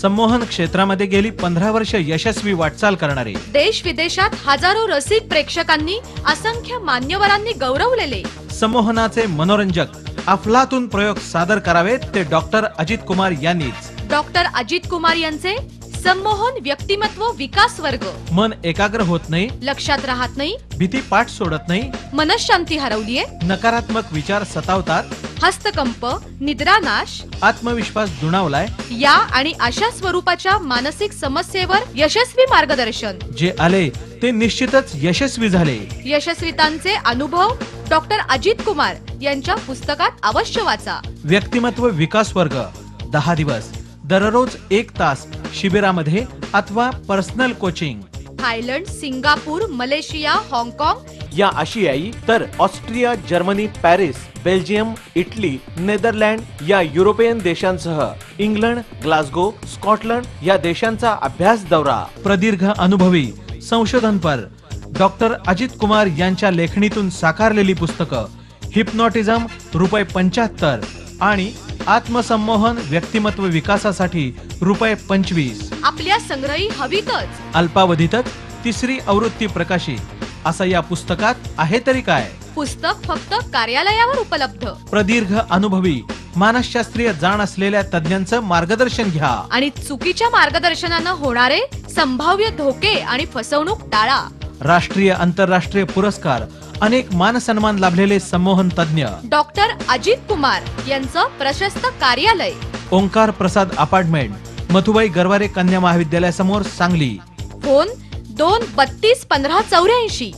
संमोहन क्षेत्रामध्ये गेली 15 वर्ष यशस्वी वाटचाल करणारे, देश विदेशात हजारो रसिक प्रेक्षकांनी, असंख्य मान्यवरांनी गौरवलेले संमोहनाचे मनोरंजक अफलातून प्रयोग सादर करावेत ते डॉक्टर अजित कुमार यांनीच. डॉक्टर अजित कुमार यांचे संमोहन व्यक्तिमत्व विकास वर्ग. मन एकाग्र होत नाही, लक्षात राहत नाही, भीती पाठ सोडत नाही, मनशांती हरवलीये, नकारात्मक विचार सतावतात, हस्तकंप, निद्रानाश, आत्मविश्वास दुणावलाय, या आणि अशा स्वरूपाच्या मानसिक समस्येवर यशस्वी मार्गदर्शन. जे आले ते निश्चितच यशस्वी झाले. यशस्वीतांचे अनुभव डॉक्टर अजित कुमार यांच्या पुस्तकात अवश्य वाचा. व्यक्तिमत्व विकास वर्ग 10 दिवस, दररोज 1 तास शिबिरामध्ये अथवा personal coaching. Thailand, Singapore, Malaysia, हाँगकाँग या आशियाई तर Austria, Germany, Paris, Belgium, Italy, Netherland या युरोपियन देशांसह इंग्लंड, ग्लासगो, स्कॉटलंड या देशांचा अभ्यास दौरा. प्रदीर्घ अनुभवी संशोधनपर डॉक्टर अजित कुमार यांच्या लेखणीतून साकारलेली पुस्तकं हिप्नॉटिझम ₹75 आणि आत्मसंमोहन व्यक्तिमत्व विकासासाठी ₹25. आपल्या संग्रही हवीतच. अल्पावधीतच 3री आवृत्ती प्रकाशित. असं या पुस्तकात आहे तरी काय? पुस्तक फक्त कार्यालयावर उपलब्ध. प्रदीर्घ अनुभवी मानसशास्त्रीय जाण असलेल्या तज्ञांचं मार्गदर्शन घ्या आणि चुकीच्या मार्गदर्शनानं होणारे संभाव्य धोके आणि फसवणूक टाळा. राष्ट्रीय आंतरराष्ट्रीय पुरस्कार, अनेक मानसन्मान लाभलेले संमोहन तज्ञ डॉक्टर अजित कुमार यांचं प्रशस्त कार्यालय, ओंकार प्रसाद अपार्टमेंट, मथुबाई गरवारे कन्या महाविद्यालयासमोर, सांगली. फोन 2 32 15 84.